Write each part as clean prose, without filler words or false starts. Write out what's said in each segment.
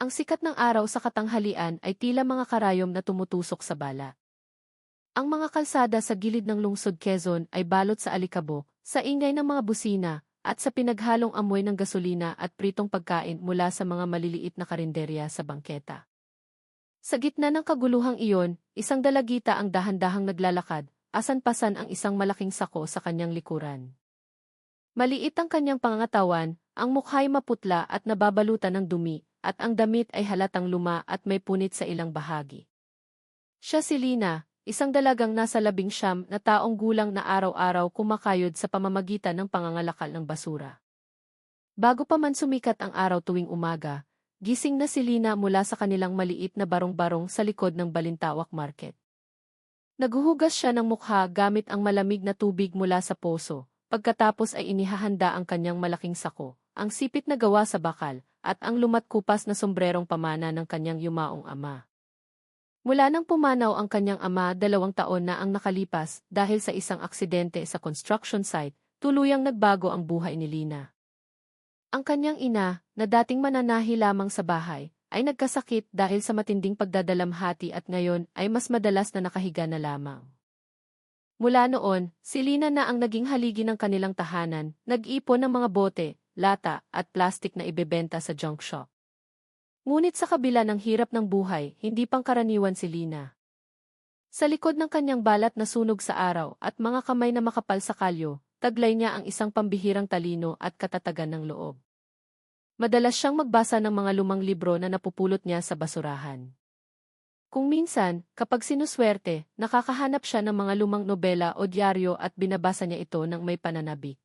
Ang sikat ng araw sa katanghalian ay tila mga karayom na tumutusok sa bala. Ang mga kalsada sa gilid ng lungsod Quezon ay balot sa alikabok, sa ingay ng mga busina, at sa pinaghalong amoy ng gasolina at pritong pagkain mula sa mga maliliit na karinderya sa bangketa. Sa gitna ng kaguluhang iyon, isang dalagita ang dahan-dahang naglalakad, asan-pasan ang isang malaking sako sa kanyang likuran. Maliit ang kanyang pangangatawan, ang mukha'y maputla at nababalutan ng dumi, at ang damit ay halatang luma at may punit sa ilang bahagi. Siya si Lina, isang dalagang nasa 19 na taong gulang na araw-araw kumakayod sa pamamagitan ng pangangalakal ng basura. Bago pa man sumikat ang araw tuwing umaga, gising na si Lina mula sa kanilang maliit na barong-barong sa likod ng Balintawak Market. Naghuhugas siya ng mukha gamit ang malamig na tubig mula sa poso, pagkatapos ay inihahanda ang kanyang malaking sako, ang sipit na gawa sa bakal, at ang lumat-kupas na sombrerong pamana ng kanyang yumaong ama. Mula nang pumanaw ang kanyang ama 2 taon na ang nakalipas dahil sa isang aksidente sa construction site, tuluyang nagbago ang buhay ni Lina. Ang kanyang ina, na dating mananahi lamang sa bahay, ay nagkasakit dahil sa matinding pagdadalamhati at ngayon ay mas madalas na nakahiga na lamang. Mula noon, si Lina na ang naging haligi ng kanilang tahanan, nag-ipon ng mga bote, lata, at plastik na ibebenta sa junk shop. Ngunit sa kabila ng hirap ng buhay, hindi pangkaraniwan si Lina. Sa likod ng kanyang balat na sunog sa araw at mga kamay na makapal sa kalyo, taglay niya ang isang pambihirang talino at katatagan ng loob. Madalas siyang magbasa ng mga lumang libro na napupulot niya sa basurahan. Kung minsan, kapag sinuswerte, nakakahanap siya ng mga lumang nobela o dyaryo at binabasa niya ito ng may pananabik.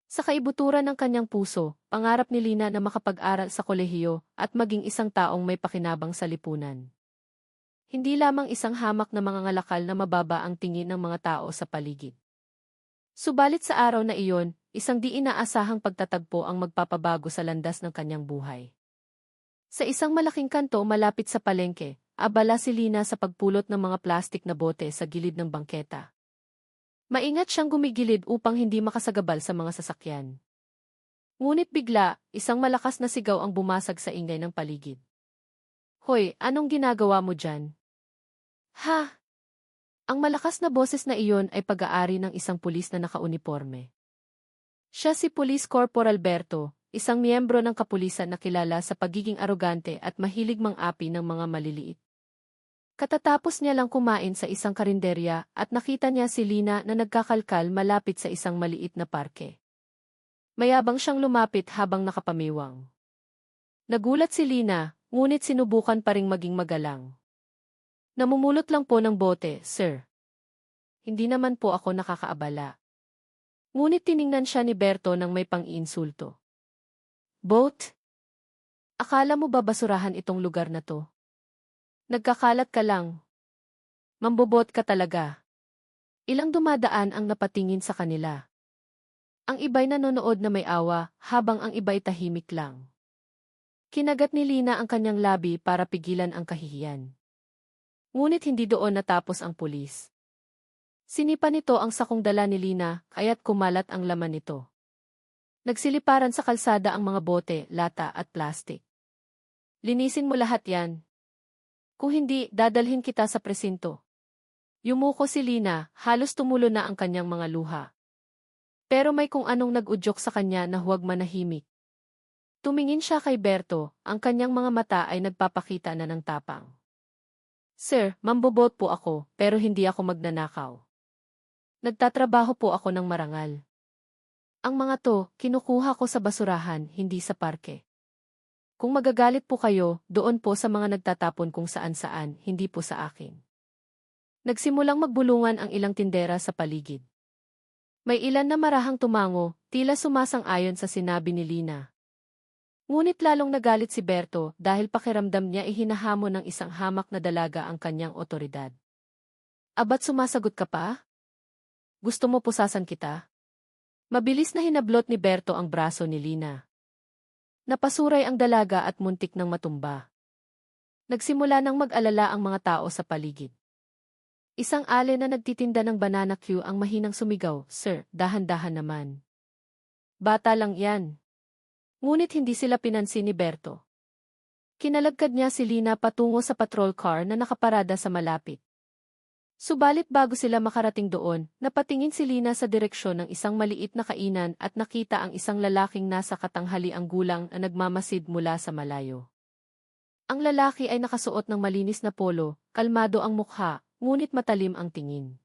Sa kaibuturan ng kanyang puso, pangarap ni Lina na makapag-aral sa kolehiyo at maging isang taong may pakinabang sa lipunan. Hindi lamang isang hamak na mga ngalakal na mababa ang tingin ng mga tao sa paligid. Subalit sa araw na iyon, isang di inaasahang pagtatagpo ang magpapabago sa landas ng kanyang buhay. Sa isang malaking kanto malapit sa palengke, abala si Lina sa pagpulot ng mga plastik na bote sa gilid ng bangketa. Maingat siyang gumigilid upang hindi makasagabal sa mga sasakyan. Ngunit bigla, isang malakas na sigaw ang bumasag sa ingay ng paligid. "Hoy, anong ginagawa mo dyan?" "Ha?" Ang malakas na boses na iyon ay pag-aari ng isang pulis na nakauniporme. Siya si Police Corporal Berto, isang miyembro ng kapulisan na kilala sa pagiging arogante at mahilig mang-api ng mga maliliit. Katatapos niya lang kumain sa isang karinderya at nakita niya si Lina na nagkakalkal malapit sa isang maliit na parke. Mayabang siyang lumapit habang nakapamiwang. Nagulat si Lina, ngunit sinubukan pa ring maging magalang. "Namumulot lang po ng bote, sir. Hindi naman po ako nakakaabala." Ngunit tiningnan siya ni Berto nang may pang-iinsulto. "Boat? Akala mo ba basurahan itong lugar na to? Nagkakalat ka lang. Mambobot ka talaga." Ilang dumadaan ang napatingin sa kanila. Ang iba'y nanonood na may awa, habang ang iba'y tahimik lang. Kinagat ni Lina ang kanyang labi para pigilan ang kahihiyan. Ngunit hindi doon natapos ang pulis. Sinipa nito ang sakong dala ni Lina, kaya't kumalat ang laman nito. Nagsiliparan sa kalsada ang mga bote, lata at plastik. "Linisin mo lahat yan. Kung hindi, dadalhin kita sa presinto." Yumuko si Lina, halos tumulo na ang kanyang mga luha. Pero may kung anong nag-udyok sa kanya na huwag manahimik. Tumingin siya kay Berto, ang kanyang mga mata ay nagpapakita na ng tapang. "Sir, mambobot po ako, pero hindi ako magnanakaw. Nagtatrabaho po ako ng marangal. Ang mga to, kinukuha ko sa basurahan, hindi sa parke. Kung magagalit po kayo, doon po sa mga nagtatapon kung saan-saan, hindi po sa akin." Nagsimulang magbulungan ang ilang tindera sa paligid. May ilan na marahang tumango, tila sumasang-ayon sa sinabi ni Lina. Ngunit lalong nagalit si Berto dahil pakiramdam niya ihinahamon ng isang hamak na dalaga ang kanyang otoridad. "Aba't sumasagot ka pa? Gusto mo pusasan kita?" Mabilis na hinablot ni Berto ang braso ni Lina. Napasuray ang dalaga at muntik ng matumba. Nagsimula nang mag-alala ang mga tao sa paligid. Isang ale na nagtitinda ng banana Q ang mahinang sumigaw, "Sir, dahan-dahan naman. Bata lang yan." Ngunit hindi sila pinansin ni Berto. Kinalagkad niya si Lina patungo sa patrol car na nakaparada sa malapit. Subalit bago sila makarating doon, napatingin si Lina sa direksyon ng isang maliit na kainan at nakita ang isang lalaking nasa katanghaliang gulang na nagmamasid mula sa malayo. Ang lalaki ay nakasuot ng malinis na polo, kalmado ang mukha, ngunit matalim ang tingin.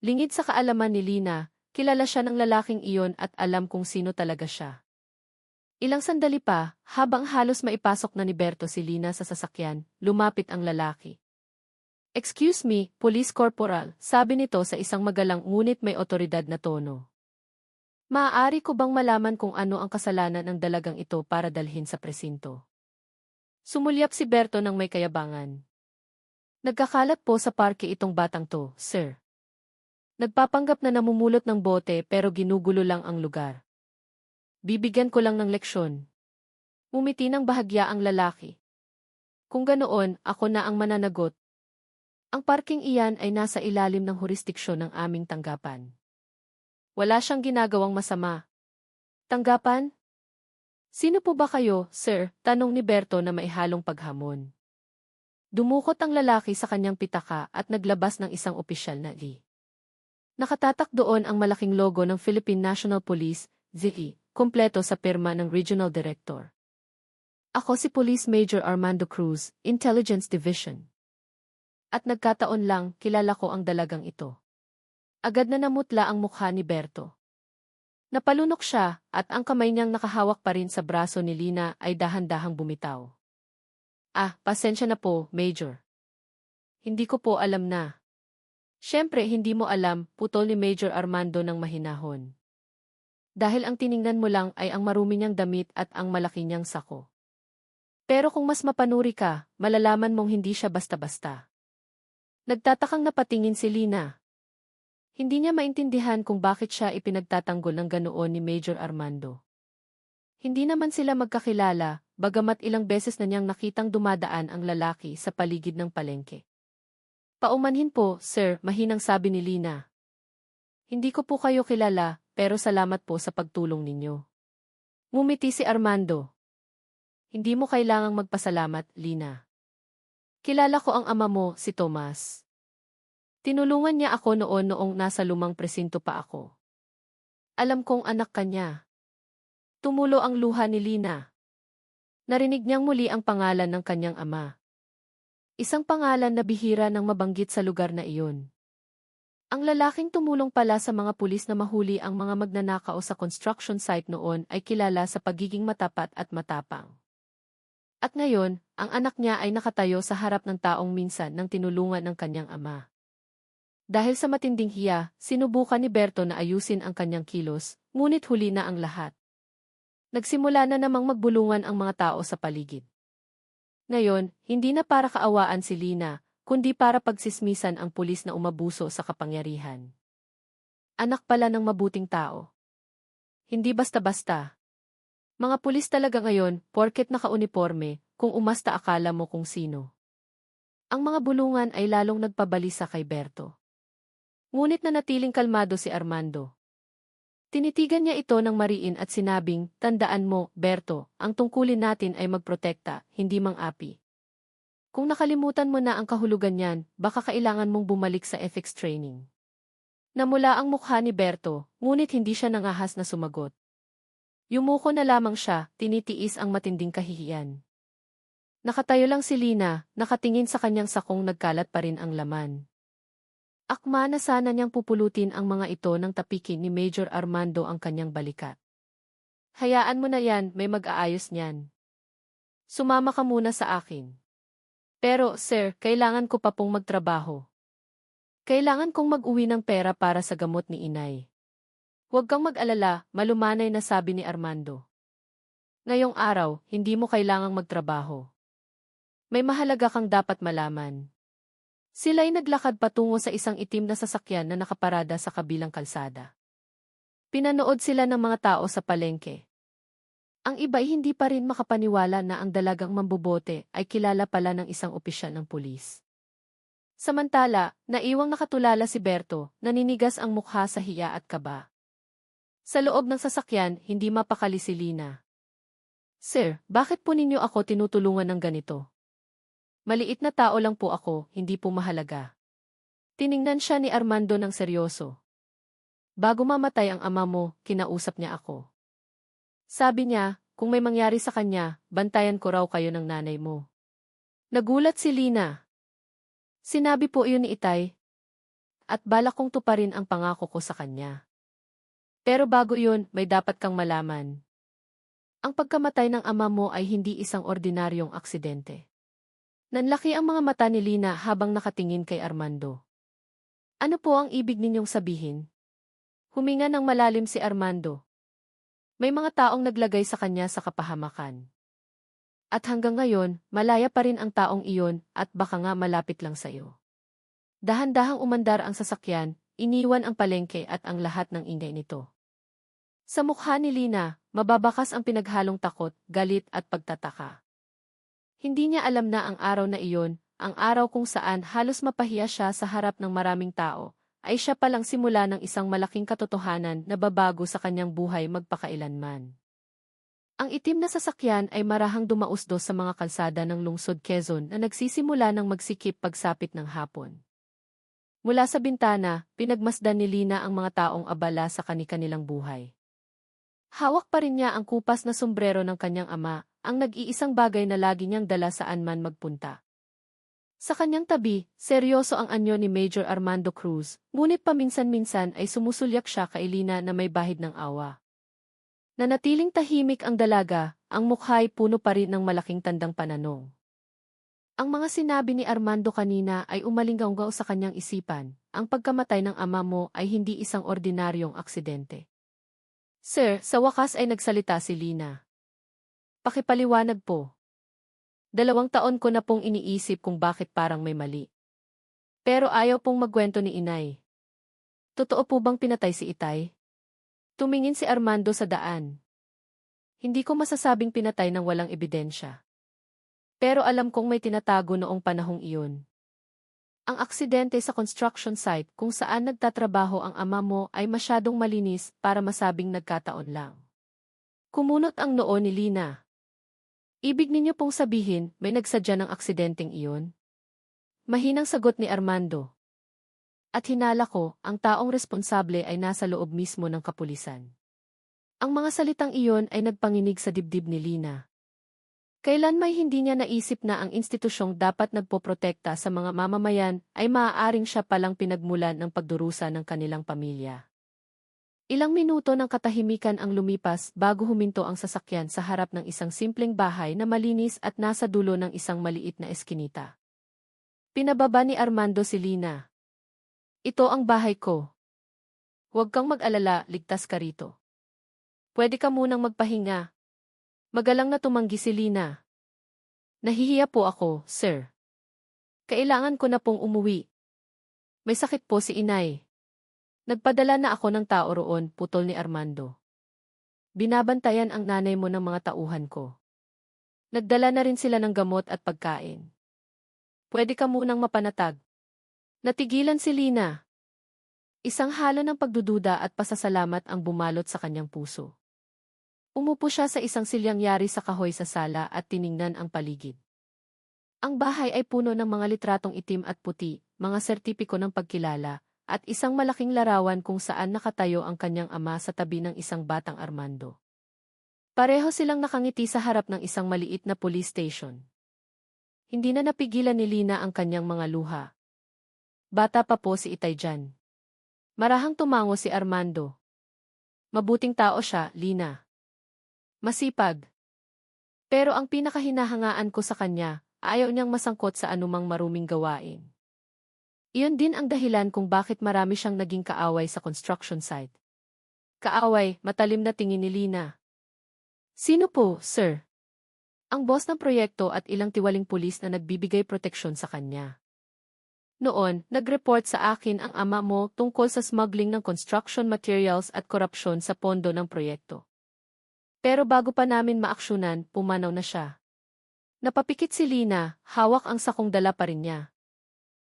Lingid sa kaalaman ni Lina, kilala siya ng lalaking iyon at alam kung sino talaga siya. Ilang sandali pa, habang halos maipasok na ni Berto si Lina sa sasakyan, lumapit ang lalaki. "Excuse me, Police Corporal," sabi nito sa isang magalang ngunit may otoridad na tono. "Maaari ko bang malaman kung ano ang kasalanan ng dalagang ito para dalhin sa presinto?" Sumulyap si Berto ng may kayabangan. "Nagkakalat po sa parke itong batang to, sir. Nagpapanggap na namumulot ng bote pero ginugulo lang ang lugar. Bibigyan ko lang ng leksyon." Umiti ng bahagya ang lalaki. "Kung ganoon, ako na ang mananagot. Ang parking iyan ay nasa ilalim ng jurisdiksyon ng aming tanggapan. Wala siyang ginagawang masama." "Tanggapan? Sino po ba kayo, sir?" tanong ni Berto na maihalong paghamon. Dumukot ang lalaki sa kanyang pitaka at naglabas ng isang opisyal na li. Nakatatak doon ang malaking logo ng Philippine National Police, ZI, kumpleto sa pirma ng Regional Director. "Ako si Police Major Armando Cruz, Intelligence Division." At nagkataon lang, kilala ko ang dalagang ito. Agad na namutla ang mukha ni Berto. Napalunok siya, at ang kamay niyang nakahawak pa rin sa braso ni Lina ay dahan-dahang bumitaw. Pasensya na po, Major. Hindi ko po alam na." "Siyempre hindi mo alam," putol ni Major Armando ng mahinahon. "Dahil ang tiningnan mo lang ay ang marumi niyang damit at ang malaki niyang sako. Pero kung mas mapanuri ka, malalaman mong hindi siya basta-basta." Nagtatakang napatingin si Lina. Hindi niya maintindihan kung bakit siya ipinagtatanggol ng ganoon ni Major Armando. Hindi naman sila magkakilala, bagamat ilang beses na niyang nakitang dumadaan ang lalaki sa paligid ng palengke. "Paumanhin po, sir," mahinang sabi ni Lina. "Hindi ko po kayo kilala, pero salamat po sa pagtulong ninyo." Ngumiti si Armando. "Hindi mo kailangang magpasalamat, Lina. Kilala ko ang ama mo, si Tomas. Tinulungan niya ako noong nasa lumang presinto pa ako. Alam kong anak ka niya." Tumulo ang luha ni Lina. Narinig niyang muli ang pangalan ng kanyang ama. Isang pangalan na bihira nang mabanggit sa lugar na iyon. Ang lalaking tumulong pala sa mga pulis na mahuli ang mga magnanakaw sa construction site noon ay kilala sa pagiging matapat at matapang. At ngayon, ang anak niya ay nakatayo sa harap ng taong minsan nang tinulungan ng kanyang ama. Dahil sa matinding hiya, sinubukan ni Berto na ayusin ang kanyang kilos, ngunit huli na ang lahat. Nagsimula na namang magbulungan ang mga tao sa paligid. Ngayon, hindi na para kaawaan si Lina, kundi para pagsismisan ang pulis na umabuso sa kapangyarihan. Anak pala ng mabuting tao. Hindi basta-basta. Mga pulis talaga ngayon, porket naka-uniforme, kung umasta akala mo kung sino. Ang mga bulungan ay lalong nagpabalisa kay Berto. Ngunit nanatiling kalmado si Armando. Tinitigan niya ito ng mariin at sinabing, "Tandaan mo, Berto, ang tungkulin natin ay magprotekta, hindi mang-api. Kung nakalimutan mo na ang kahulugan niyan, baka kailangan mong bumalik sa ethics training." Namula ang mukha ni Berto, ngunit hindi siya nangahas na sumagot. Yumuko na lamang siya, tinitiis ang matinding kahihiyan. Nakatayo lang si Lina, nakatingin sa kanyang sakong nagkalat pa rin ang laman. Akma na sana niyang pupulutin ang mga ito nang tapikin ni Major Armando ang kanyang balikat. "Hayaan mo na yan, may mag-aayos niyan. Sumama ka muna sa akin." "Pero, sir, kailangan ko pa pong magtrabaho. Kailangan kong mag-uwi ng pera para sa gamot ni inay." "Huwag kang mag-alala," malumanay na sabi ni Armando. "Ngayong araw, hindi mo kailangang magtrabaho. May mahalaga kang dapat malaman." Sila'y naglakad patungo sa isang itim na sasakyan na nakaparada sa kabilang kalsada. Pinanood sila ng mga tao sa palengke. Ang iba'y hindi pa rin makapaniwala na ang dalagang mambobote ay kilala pala ng isang opisyal ng pulis. Samantala, naiwang nakatulala si Berto, naninigas ang mukha sa hiya at kaba. Sa loob ng sasakyan, hindi mapakali si Lina. Sir, bakit po ninyo ako tinutulungan ng ganito? Maliit na tao lang po ako, hindi po mahalaga. Tiningnan siya ni Armando ng seryoso. Bago mamatay ang ama mo, kinausap niya ako. Sabi niya, kung may mangyari sa kanya, bantayan ko raw kayo ng nanay mo. Nagulat si Lina. Sinabi po iyon ni Itay. At balak kong tuparin ang pangako ko sa kanya. Pero bago iyon, may dapat kang malaman. Ang pagkamatay ng ama mo ay hindi isang ordinaryong aksidente. Nanlaki ang mga mata ni Lina habang nakatingin kay Armando. Ano po ang ibig ninyong sabihin? Huminga ng malalim si Armando. May mga taong naglagay sa kanya sa kapahamakan. At hanggang ngayon, malaya pa rin ang taong iyon at baka nga malapit lang sa iyo. Dahan-dahang umandar ang sasakyan, iniwan ang palengke at ang lahat ng ingay nito. Sa mukha ni Lina, mababakas ang pinaghalong takot, galit at pagtataka. Hindi niya alam na ang araw na iyon, ang araw kung saan halos mapahiya siya sa harap ng maraming tao, ay siya palang simula ng isang malaking katotohanan na babago sa kanyang buhay magpakailanman. Ang itim na sasakyan ay marahang dumausdos sa mga kalsada ng lungsod Quezon na nagsisimula ng magsikip pagsapit ng hapon. Mula sa bintana, pinagmasdan ni Lina ang mga taong abala sa kani-kanilang buhay. Hawak pa rin niya ang kupas na sombrero ng kanyang ama, ang nag-iisang bagay na lagi niyang dala saan man magpunta. Sa kanyang tabi, seryoso ang anyo ni Major Armando Cruz, ngunit paminsan-minsan ay sumusulyak siya kay Lina na may bahid ng awa. Nanatiling tahimik ang dalaga, ang mukha'y puno pa rin ng malaking tandang pananong. Ang mga sinabi ni Armando kanina ay umalinggaw sa kanyang isipan, ang pagkamatay ng ama mo ay hindi isang ordinaryong aksidente. Sir, sa wakas ay nagsalita si Lina. Pakipaliwanag po. 2 taon ko na pong iniisip kung bakit parang may mali. Pero ayaw pong magkwento ni Inay. Totoo po bang pinatay si Itay? Tumingin si Armando sa daan. Hindi ko masasabing pinatay ng walang ebidensya. Pero alam kong may tinatago noong panahong iyon. Ang aksidente sa construction site kung saan nagtatrabaho ang ama mo ay masyadong malinis para masabing nagkataon lang. Kumunot ang noo ni Lina. Ibig ninyo pong sabihin, may nagsadya ng aksidenteng iyon? Mahinang sagot ni Armando. At hinala ko, ang taong responsable ay nasa loob mismo ng kapulisan. Ang mga salitang iyon ay nagpanginig sa dibdib ni Lina. Kailan may hindi niya naisip na ang institusyong dapat nagpoprotekta sa mga mamamayan ay maaaring siya palang pinagmulan ng pagdurusa ng kanilang pamilya. Ilang minuto ng katahimikan ang lumipas bago huminto ang sasakyan sa harap ng isang simpleng bahay na malinis at nasa dulo ng isang maliit na eskinita. Pinababa ni Armando si Lina. Ito ang bahay ko. Huwag kang mag-alala, ligtas ka rito. Pwede ka munang magpahinga. Magalang na tumanggi si Lina. Nahihiya po ako, sir. Kailangan ko na pong umuwi. May sakit po si Inay. Nagpadala na ako ng tao roon, putol ni Armando. Binabantayan ang nanay mo ng mga tauhan ko. Nagdala na rin sila ng gamot at pagkain. Pwede ka munang mapanatag. Natigilan si Lina. Isang halo ng pagdududa at pasasalamat ang bumalot sa kanyang puso. Umupo siya sa isang silyang yari sa kahoy sa sala at tiningnan ang paligid. Ang bahay ay puno ng mga litratong itim at puti, mga sertipiko ng pagkilala, at isang malaking larawan kung saan nakatayo ang kanyang ama sa tabi ng isang batang Armando. Pareho silang nakangiti sa harap ng isang maliit na police station. Hindi na napigilan ni Lina ang kanyang mga luha. Bata pa po si Itay dyan. Marahang tumango si Armando. Mabuting tao siya, Lina. Masipag. Pero ang pinakahinahangaan ko sa kanya, ayaw niyang masangkot sa anumang maruming gawain. Iyon din ang dahilan kung bakit marami siyang naging kaaway sa construction site. Kaaway, matalim na tingin ni Lina. Sino po, sir? Ang boss ng proyekto at ilang tiwaling pulis na nagbibigay proteksyon sa kanya. Noon, nag-report sa akin ang ama mo tungkol sa smuggling ng construction materials at korupsyon sa pondo ng proyekto. Pero bago pa namin maaksyonan, pumanaw na siya. Napapikit si Lina, hawak ang sakong dala pa rin niya.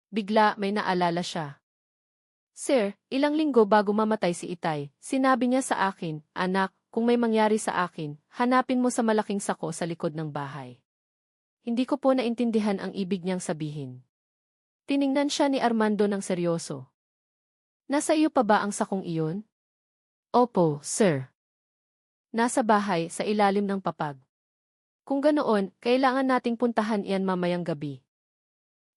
Bigla may naalala siya. Sir, ilang linggo bago mamatay si Itay, sinabi niya sa akin, anak, kung may mangyari sa akin, hanapin mo sa malaking sako sa likod ng bahay. Hindi ko po naintindihan ang ibig niyang sabihin. Tiningnan siya ni Armando ng seryoso. Nasa iyo pa ba ang sakong iyon? Opo, sir. Nasa bahay, sa ilalim ng papag. Kung ganoon, kailangan nating puntahan iyan mamayang gabi.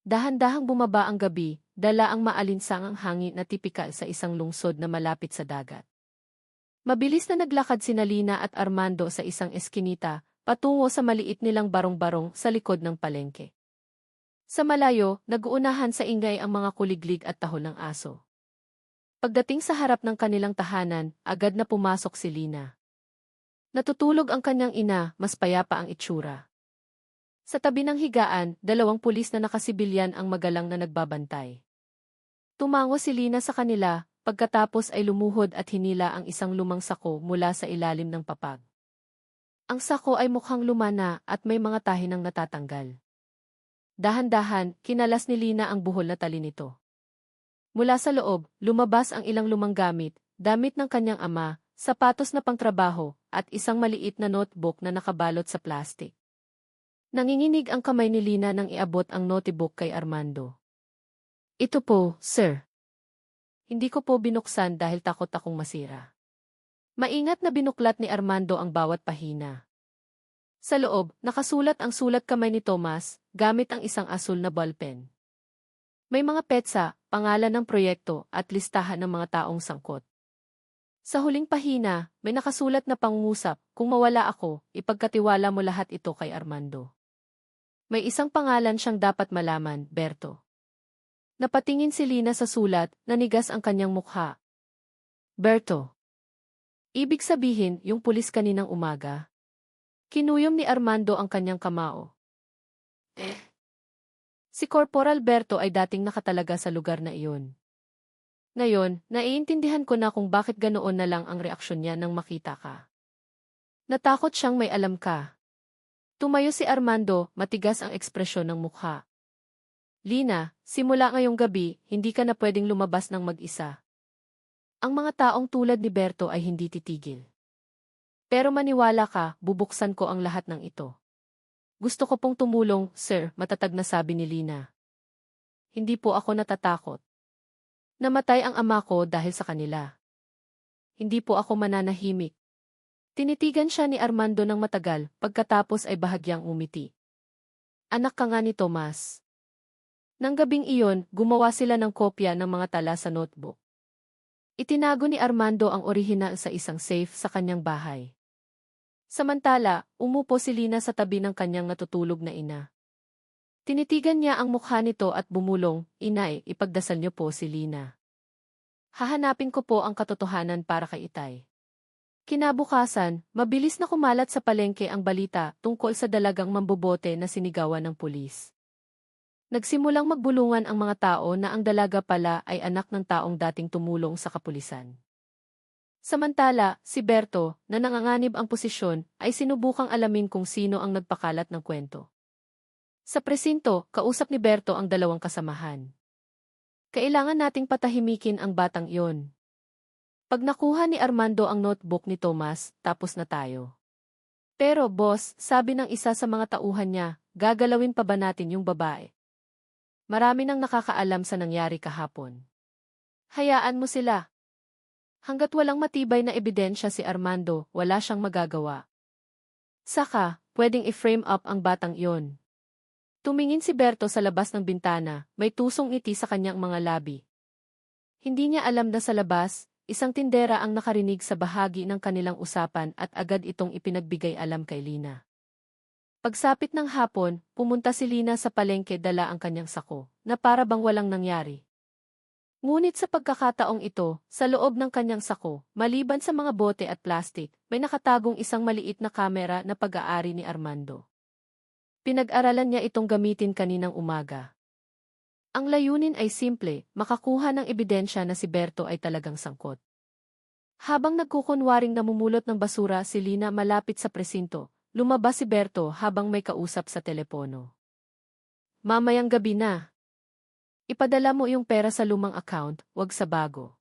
Dahan-dahang bumaba ang gabi, dala ang maalinsangang hangin na tipikal sa isang lungsod na malapit sa dagat. Mabilis na naglakad sina Lina at Armando sa isang eskinita, patungo sa maliit nilang barong-barong sa likod ng palengke. Sa malayo, nag-uunahan sa ingay ang mga kuliglig at tahol ng aso. Pagdating sa harap ng kanilang tahanan, agad na pumasok si Lina. Natutulog ang kanyang ina, mas payapa ang itsura. Sa tabi ng higaan, 2 pulis na nakasibilyan ang magalang na nagbabantay. Tumango si Lina sa kanila, pagkatapos ay lumuhod at hinila ang isang lumang sako mula sa ilalim ng papag. Ang sako ay mukhang lumana at may mga tahi ng natatanggal. Dahan-dahan, kinalas ni Lina ang buhol na tali nito. Mula sa loob, lumabas ang ilang lumang gamit, damit ng kanyang ama, sapatos na pangtrabaho, at isang maliit na notebook na nakabalot sa plastik. Nanginginig ang kamay ni Lina nang iabot ang notebook kay Armando. Ito po, sir. Hindi ko po binuksan dahil takot akong masira. Maingat na binuklat ni Armando ang bawat pahina. Sa loob, nakasulat ang sulat kamay ni Tomas, gamit ang isang asul na ballpen. May mga petsa, pangalan ng proyekto, at listahan ng mga taong sangkot. Sa huling pahina, may nakasulat na pangungusap, kung mawala ako, ipagkatiwala mo lahat ito kay Armando. May isang pangalan siyang dapat malaman, Berto. Napatingin si Lina sa sulat, nanigas ang kanyang mukha. Berto. Ibig sabihin, yung pulis kaninang umaga. Kinuyom ni Armando ang kanyang kamao. Si Corporal Berto ay dating nakatalaga sa lugar na iyon. Ngayon, naiintindihan ko na kung bakit ganoon na lang ang reaksyon niya nang makita ka. Natakot siyang may alam ka. Tumayo si Armando, matigas ang ekspresyon ng mukha. Lina, simula ngayong gabi, hindi ka na pwedeng lumabas ng mag-isa. Ang mga taong tulad ni Berto ay hindi titigil. Pero maniwala ka, bubuksan ko ang lahat ng ito. Gusto ko pong tumulong, sir, matatag na sabi ni Lina. Hindi po ako natatakot. Namatay ang ama ko dahil sa kanila. Hindi po ako mananahimik. Tinitigan siya ni Armando ng matagal, pagkatapos ay bahagyang umiti. Anak ka nga ni Tomas. Nang gabing iyon, gumawa sila ng kopya ng mga tala sa notebook. Itinago ni Armando ang orihinal sa isang safe sa kanyang bahay. Samantala, umupo si Lina sa tabi ng kanyang natutulog na ina. Tinitigan niya ang mukha nito at bumulong, Inay, ipagdasal niyo po si Lina. Hahanapin ko po ang katotohanan para kay Itay. Kinabukasan, mabilis na kumalat sa palengke ang balita tungkol sa dalagang mambobote na sinigawan ng pulis. Nagsimulang magbulungan ang mga tao na ang dalaga pala ay anak ng taong dating tumulong sa kapulisan. Samantala, si Berto, na nanganganib ang posisyon, ay sinubukang alamin kung sino ang nagpakalat ng kwento. Sa presinto, kausap ni Berto ang 2 kasamahan. Kailangan nating patahimikin ang batang iyon. Pag nakuha ni Armando ang notebook ni Tomas, tapos na tayo. Pero boss, sabi ng isa sa mga tauhan niya, gagalawin pa ba natin yung babae? Marami nang nakakaalam sa nangyari kahapon. Hayaan mo sila. Hanggat walang matibay na ebidensya si Armando, wala siyang magagawa. Saka, pwedeng i-frame up ang batang iyon. Tumingin si Berto sa labas ng bintana, may tusong ngiti sa kanyang mga labi. Hindi niya alam na sa labas, isang tindera ang nakarinig sa bahagi ng kanilang usapan at agad itong ipinagbigay alam kay Lina. Pagsapit ng hapon, pumunta si Lina sa palengke dala ang kanyang sako, na para bang walang nangyari. Ngunit sa pagkakataong ito, sa loob ng kanyang sako, maliban sa mga bote at plastik, may nakatagong isang maliit na kamera na pag-aari ni Armando. Pinag-aralan niya itong gamitin kaninang umaga. Ang layunin ay simple, makakuha ng ebidensya na si Berto ay talagang sangkot. Habang nagkukunwaring namumulot ng basura si Lina malapit sa presinto, lumabas si Berto habang may kausap sa telepono. Mamayang gabi na. Ipadala mo yung pera sa lumang account, wag sa bago.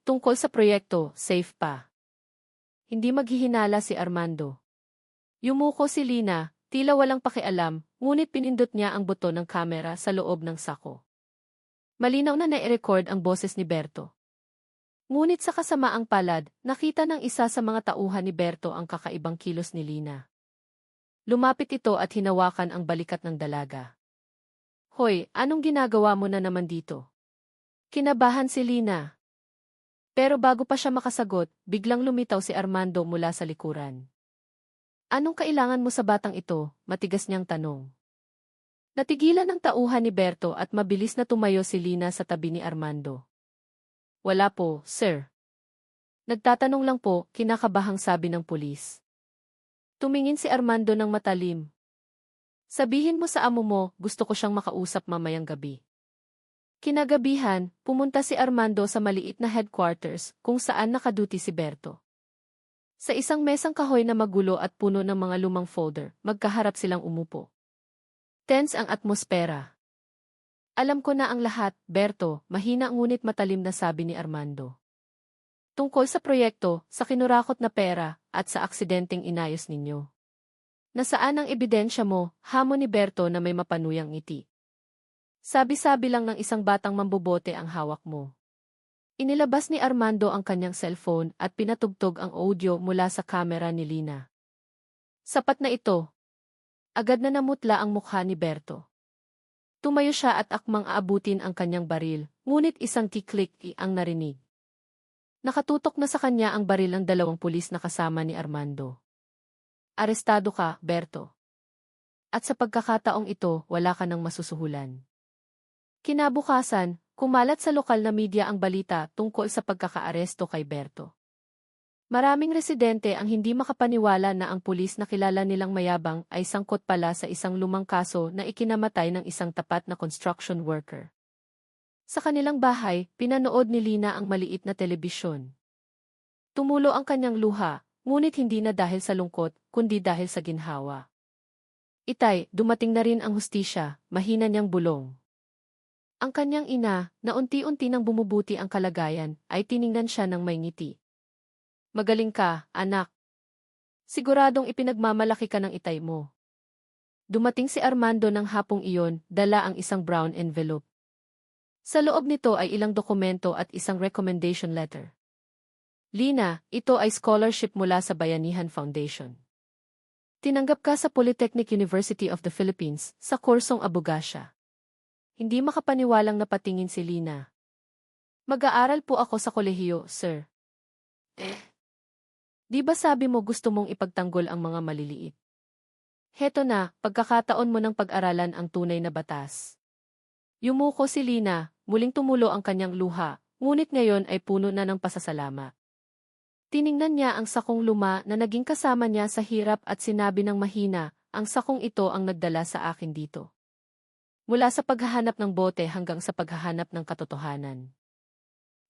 Tungkol sa proyekto, safe pa. hindi maghihinala si Armando. Yumuko si Lina, tila walang pakialam, ngunit pinindot niya ang buton ng kamera sa loob ng sako. Malinaw na nai-record ang boses ni Berto. Ngunit sa kasamaang palad, nakita ng isa sa mga tauhan ni Berto ang kakaibang kilos ni Lina. Lumapit ito at hinawakan ang balikat ng dalaga. Hoy, anong ginagawa mo na naman dito? Kinabahan si Lina. Pero bago pa siya makasagot, biglang lumitaw si Armando mula sa likuran. Anong kailangan mo sa batang ito? Matigas niyang tanong. Natigilan ng tauhan ni Berto at mabilis na tumayo si Lina sa tabi ni Armando. Wala po, sir. Nagtatanong lang po, kinakabahang sabi ng pulis. Tumingin si Armando ng matalim. Sabihin mo sa amo mo, gusto ko siyang makausap mamayang gabi. Kinagabihan, pumunta si Armando sa maliit na headquarters kung saan nakaduty si Berto. Sa isang mesang kahoy na magulo at puno ng mga lumang folder, magkaharap silang umupo. Tense ang atmosfera. Alam ko na ang lahat, Berto, mahina ngunit matalim na sabi ni Armando. Tungkol sa proyekto, sa kinurakot na pera, at sa aksidenteng inayos ninyo. Nasaan ang ebidensya mo, hamon ni Berto na may mapanuyang ngiti. Sabi-sabi lang ng isang batang mambobote ang hawak mo. Inilabas ni Armando ang kanyang cellphone at pinatugtog ang audio mula sa kamera ni Lina. Sapat na ito. Agad na namutla ang mukha ni Berto. Tumayo siya at akmang aabutin ang kanyang baril, ngunit isang kiklik ang narinig. Nakatutok na sa kanya ang baril ng dalawang pulis na kasama ni Armando. Arestado ka, Berto. At sa pagkakataong ito, wala ka nang masusuhulan. Kinabukasan, kumalat sa lokal na media ang balita tungkol sa pagkakaaresto kay Berto. Maraming residente ang hindi makapaniwala na ang pulis na kilala nilang mayabang ay sangkot pala sa isang lumang kaso na ikinamatay ng isang tapat na construction worker. Sa kanilang bahay, pinanood ni Lina ang maliit na telebisyon. Tumulo ang kanyang luha, ngunit hindi na dahil sa lungkot, kundi dahil sa ginhawa. Itay, dumating na rin ang hustisya, mahina niyang bulong. Ang kanyang ina, na unti-unti nang bumubuti ang kalagayan, ay tiningnan siya ng may ngiti. Magaling ka, anak. Siguradong ipinagmamalaki ka ng itay mo. Dumating si Armando ng hapong iyon, dala ang isang brown envelope. Sa loob nito ay ilang dokumento at isang recommendation letter. Lina, ito ay scholarship mula sa Bayanihan Foundation. Tinanggap ka sa Polytechnic University of the Philippines sa kursong abogasya. Hindi makapaniwalang napatingin si Lina. Mag-aaral po ako sa kolehiyo, sir. Di ba sabi mo gusto mong ipagtanggol ang mga maliliit? Heto na, pagkakataon mo ng pag-aralan ang tunay na batas. Yumuko si Lina, muling tumulo ang kanyang luha, ngunit ngayon ay puno na ng pasasalamat. Tiningnan niya ang sakong luma na naging kasama niya sa hirap at sinabi ng mahina, ang sakong ito ang nagdala sa akin dito. Mula sa paghahanap ng bote hanggang sa paghahanap ng katotohanan.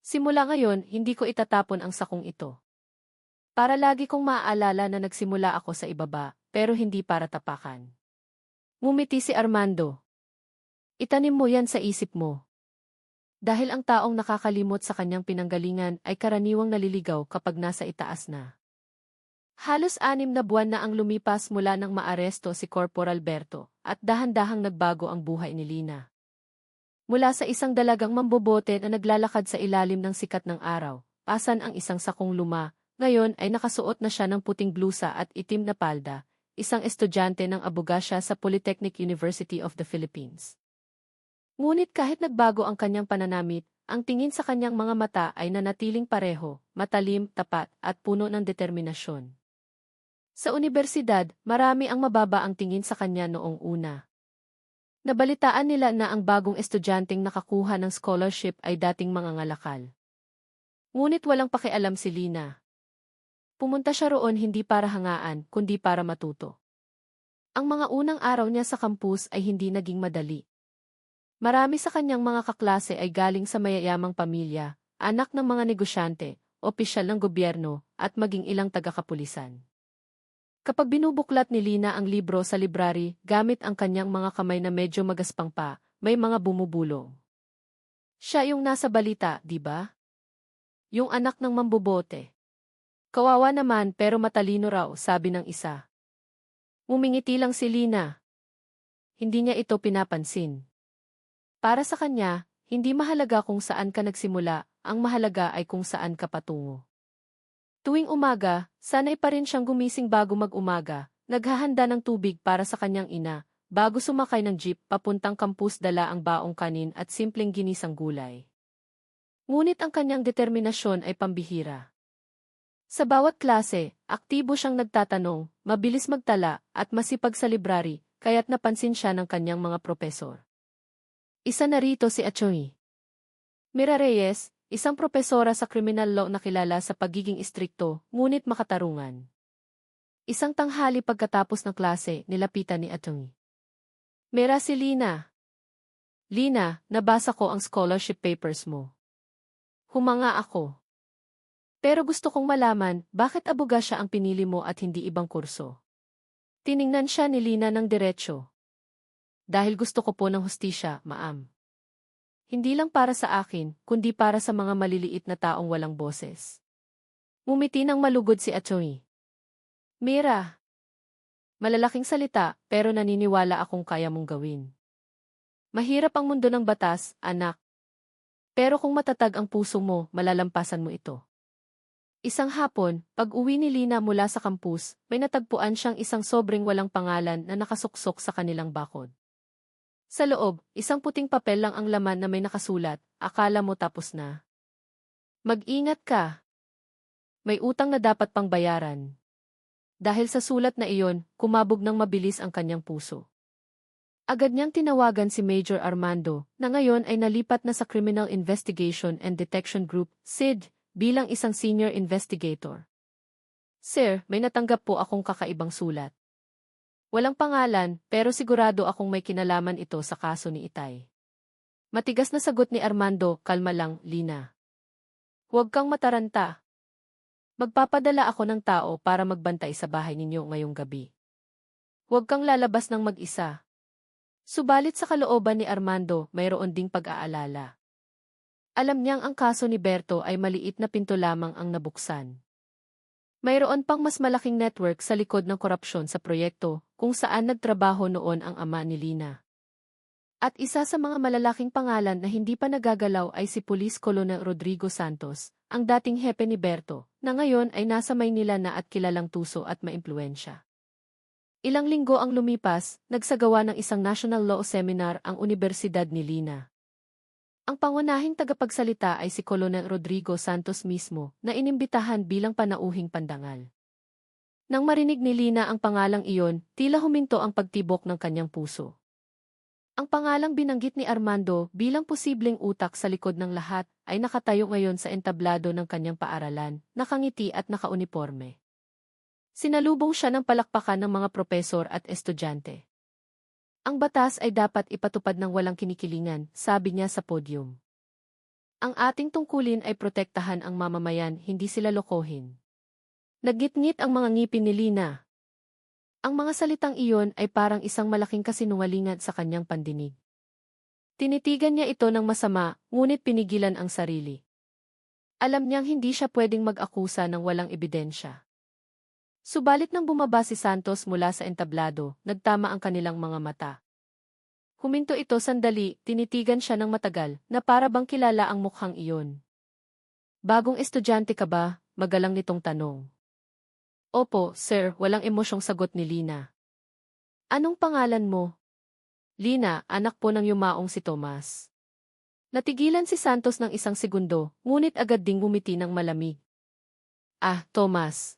Simula ngayon, hindi ko itatapon ang sakong ito. Para lagi kong maaalala na nagsimula ako sa ibaba, pero hindi para tapakan. Ngumiti si Armando. Itanim mo yan sa isip mo. Dahil ang taong nakakalimot sa kanyang pinanggalingan ay karaniwang naliligaw kapag nasa itaas na. Halos 6 na buwan na ang lumipas mula nang maaresto si Corporal Berto at dahan-dahang nagbago ang buhay ni Lina. Mula sa isang dalagang mambobote na naglalakad sa ilalim ng sikat ng araw, pasan ang isang sakong luma, ngayon ay nakasuot na siya ng puting blusa at itim na palda, isang estudyante ng abogasya sa Polytechnic University of the Philippines. Ngunit kahit nagbago ang kanyang pananamit, ang tingin sa kanyang mga mata ay nanatiling pareho, matalim, tapat, at puno ng determinasyon. Sa unibersidad, marami ang mababa ang tingin sa kanya noong una. Nabalitaan nila na ang bagong estudyanteng nakakuha ng scholarship ay dating mangangalakal. Ngunit walang pakialam si Lina. Pumunta siya roon hindi para hangaan, kundi para matuto. Ang mga unang araw niya sa kampus ay hindi naging madali. Marami sa kanyang mga kaklase ay galing sa mayayamang pamilya, anak ng mga negosyante, opisyal ng gobyerno, at maging ilang taga-kapulisan. Kapag binubuklat ni Lina ang libro sa library, gamit ang kanyang mga kamay na medyo magaspang pa, may mga bumubulong. Siya yung nasa balita, di ba? Yung anak ng mambobote. Kawawa naman pero matalino raw, sabi ng isa. Ngumingiti lang si Lina. Hindi niya ito pinapansin. Para sa kanya, hindi mahalaga kung saan ka nagsimula, ang mahalaga ay kung saan ka patungo. Tuwing umaga, sanay pa rin siyang gumising bago mag-umaga, naghahanda ng tubig para sa kanyang ina, bago sumakay ng jeep papuntang kampus dala ang baong kanin at simpleng ginisang gulay. Ngunit ang kanyang determinasyon ay pambihira. Sa bawat klase, aktibo siyang nagtatanong, mabilis magtala, at masipag sa library, kaya't napansin siya ng kanyang mga propesor. Isa na rito si Atty. Mira Reyes, isang propesora sa criminal law na kilala sa pagiging istrikto, ngunit makatarungan. Isang tanghali pagkatapos ng klase, nilapitan ni Atty. Mira si Lina. Lina, nabasa ko ang scholarship papers mo. Humanga ako. Pero gusto kong malaman, bakit abogasya ang pinili mo at hindi ibang kurso? Tiningnan siya ni Lina ng diretsyo. Dahil gusto ko po ng hustisya, ma'am. Hindi lang para sa akin, kundi para sa mga maliliit na taong walang boses. Ngumiti ng malugod si Atty. Mira. Malalaking salita, pero naniniwala akong kaya mong gawin. Mahirap ang mundo ng batas, anak. Pero kung matatag ang puso mo, malalampasan mo ito. Isang hapon, pag-uwi ni Lina mula sa kampus, may natagpuan siyang isang sobreng walang pangalan na nakasuksok sa kanilang bakod. Sa loob, isang puting papel lang ang laman na may nakasulat, akala mo tapos na. Mag-ingat ka. May utang na dapat pang bayaran. Dahil sa sulat na iyon, kumabog ng mabilis ang kanyang puso. Agad niyang tinawagan si Major Armando, na ngayon ay nalipat na sa Criminal Investigation and Detection Group, CID, bilang isang senior investigator. Sir, may natanggap po akong kakaibang sulat. Walang pangalan, pero sigurado akong may kinalaman ito sa kaso ni Itay. Matigas na sagot ni Armando, kalma lang, Lina. Huwag kang mataranta. Magpapadala ako ng tao para magbantay sa bahay ninyo ngayong gabi. Huwag kang lalabas ng mag-isa. Subalit sa kalooban ni Armando, mayroon ding pag-aalala. Alam niyang ang kaso ni Berto ay maliit na pinto lamang ang nabuksan. Mayroon pang mas malaking network sa likod ng korupsyon sa proyekto, kung saan nagtrabaho noon ang ama ni Lina. At isa sa mga malalaking pangalan na hindi pa nagagalaw ay si Police Colonel Rodrigo Santos, ang dating hepe ni Berto, na ngayon ay nasa Maynila na at kilalang tuso at maimpluwensya. Ilang linggo ang lumipas, nagsagawa ng isang national law seminar ang Universidad ni Lina. Ang pangunahing tagapagsalita ay si Colonel Rodrigo Santos mismo, na inimbitahan bilang panauhing pandangal. Nang marinig ni Lina ang pangalang iyon, tila huminto ang pagtibok ng kanyang puso. Ang pangalang binanggit ni Armando bilang posibleng utak sa likod ng lahat ay nakatayo ngayon sa entablado ng kanyang paaralan, nakangiti at nakauniporme. Sinalubong siya ng palakpakan ng mga propesor at estudyante. Ang batas ay dapat ipatupad ng walang kinikilingan, sabi niya sa podium. Ang ating tungkulin ay protektahan ang mamamayan, hindi sila lokohin. Nagngit-ngit ang mga ngipin ni Lina. Ang mga salitang iyon ay parang isang malaking kasinungalingan sa kanyang pandinig. Tinitigan niya ito ng masama, ngunit pinigilan ang sarili. Alam niyang hindi siya pwedeng mag-akusa ng walang ebidensya. Subalit nang bumaba si Santos mula sa entablado, nagtama ang kanilang mga mata. Huminto ito sandali, tinitigan siya ng matagal, na para bang kilala ang mukhang iyon. Bagong estudyante ka ba? Magalang nitong tanong. Opo, sir, walang emosyong sagot ni Lina. Anong pangalan mo? Lina, anak po ng yumaong si Tomas. Natigilan si Santos ng isang segundo, ngunit agad ding ngumiti ng malamig. Ah, Tomas.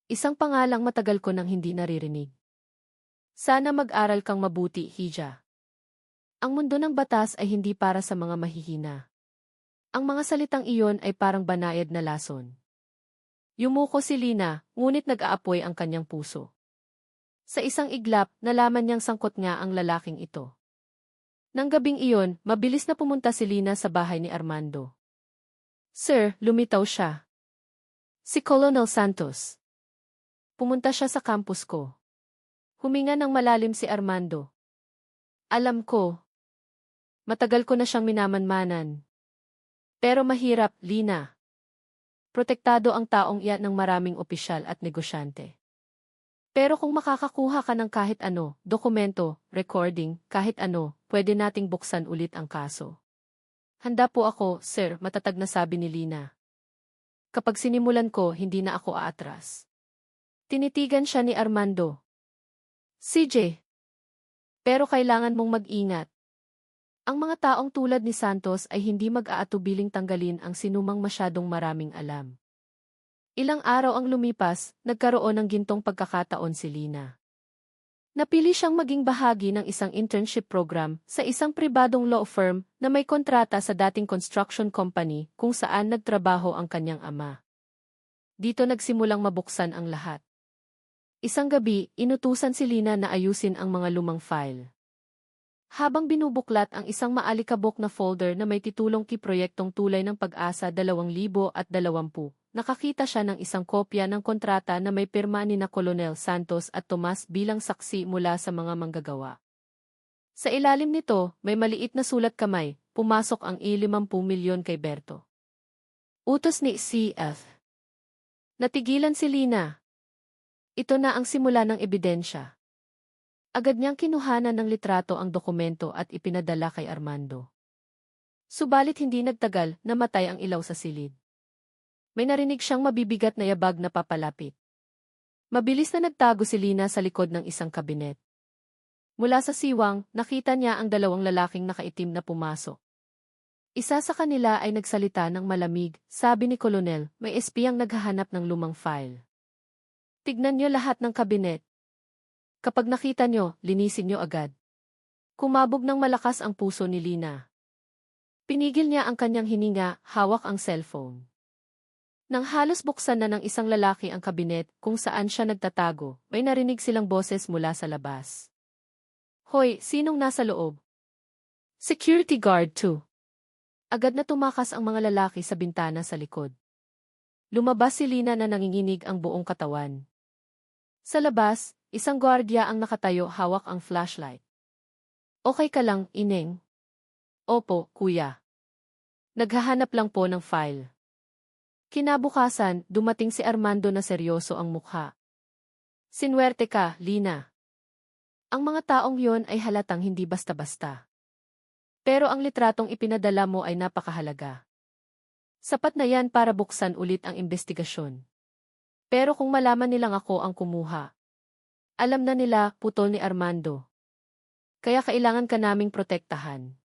Isang pangalang matagal ko nang hindi naririnig. Sana mag-aral kang mabuti, Hija. Ang mundo ng batas ay hindi para sa mga mahihina. Ang mga salitang iyon ay parang banayad na lason. Yumuko si Lina, ngunit nag-aapoy ang kanyang puso. Sa isang iglap, nalaman niyang sangkot nga ang lalaking ito. Nang gabing iyon, mabilis na pumunta si Lina sa bahay ni Armando. Sir, lumitaw siya. Si Colonel Santos. Pumunta siya sa campus ko. Huminga ng malalim si Armando. Alam ko. Matagal ko na siyang minamanmanan. Pero mahirap, Lina. protektado ang taong iyan ng maraming opisyal at negosyante. Pero kung makakakuha ka ng kahit ano, dokumento, recording, kahit ano, pwede nating buksan ulit ang kaso. Handa po ako, sir, matatag na sabi ni Lina. Kapag sinimulan ko, hindi na ako aatras. Tinitigan siya ni Armando. CJ. Pero kailangan mong mag-ingat. Ang mga taong tulad ni Santos ay hindi mag-aatubiling tanggalin ang sinumang masyadong maraming alam. Ilang araw ang lumipas, nagkaroon ng gintong pagkakataon si Lina. Napili siyang maging bahagi ng isang internship program sa isang pribadong law firm na may kontrata sa dating construction company kung saan nagtrabaho ang kanyang ama. Dito nagsimulang mabuksan ang lahat. Isang gabi, inutusan si Lina na ayusin ang mga lumang file. Habang binubuklat ang isang maalikabok na folder na may titulong Proyektong Tulay ng Pag-asa 2020, nakakita siya ng isang kopya ng kontrata na may pirma ni na Colonel Santos at Tomas bilang saksi mula sa mga manggagawa. Sa ilalim nito, may maliit na sulat kamay, pumasok ang 50 milyon kay Berto. Utos ni CF. Natigilan si Lina. Ito na ang simula ng ebidensya. Agad niyang kinuhanan ng litrato ang dokumento at ipinadala kay Armando. Subalit hindi nagtagal, namatay ang ilaw sa silid. May narinig siyang mabibigat na yabag na papalapit. Mabilis na nagtago si Lina sa likod ng isang kabinet. Mula sa siwang, nakita niya ang dalawang lalaking nakaitim na pumasok. Isa sa kanila ay nagsalita ng malamig, sabi ni Kolonel, may espiyang naghahanap ng lumang file. Tignan niyo lahat ng kabinet. Kapag nakita niyo, linisin niyo agad. Kumabog ng malakas ang puso ni Lina. Pinigil niya ang kanyang hininga, hawak ang cellphone. Nang halos buksan na ng isang lalaki ang kabinet kung saan siya nagtatago, may narinig silang boses mula sa labas. Hoy, sinong nasa loob? Security guard 2. Agad na tumakas ang mga lalaki sa bintana sa likod. Lumabas si Lina na nanginginig ang buong katawan. Sa labas, isang gwardiya ang nakatayo hawak ang flashlight. Okay ka lang, Ineng? Opo, kuya. Naghahanap lang po ng file. Kinabukasan, dumating si Armando na seryoso ang mukha. Sinwerte ka, Lina. Ang mga taong yon ay halatang hindi basta-basta. Pero ang litratong ipinadala mo ay napakahalaga. Sapat na yan para buksan ulit ang investigasyon. Pero kung malaman nilang ako ang kumuha, alam na nila, putol ni Armando. Kaya kailangan ka naming protektahan.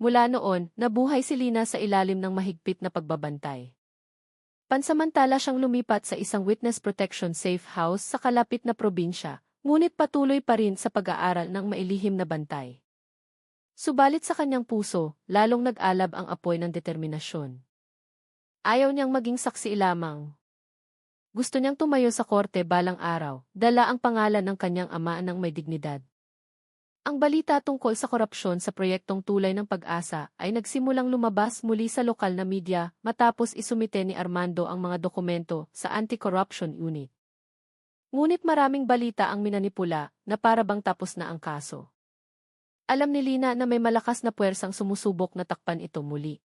Mula noon, nabuhay si Lina sa ilalim ng mahigpit na pagbabantay. Pansamantala siyang lumipat sa isang witness protection safe house sa kalapit na probinsya, ngunit patuloy pa rin sa pag-aaral ng mailihim na bantay. Subalit sa kanyang puso, lalong nag-alab ang apoy ng determinasyon. Ayaw niyang maging saksi lamang. Gusto niyang tumayo sa korte balang araw, dala ang pangalan ng kanyang ama ng may dignidad. Ang balita tungkol sa korupsyon sa proyektong Tulay ng Pag-asa ay nagsimulang lumabas muli sa lokal na media matapos isumite ni Armando ang mga dokumento sa Anti-Corruption Unit. Ngunit maraming balita ang minanipula na para bang tapos na ang kaso. Alam ni Lina na may malakas na puwersang sumusubok na takpan ito muli.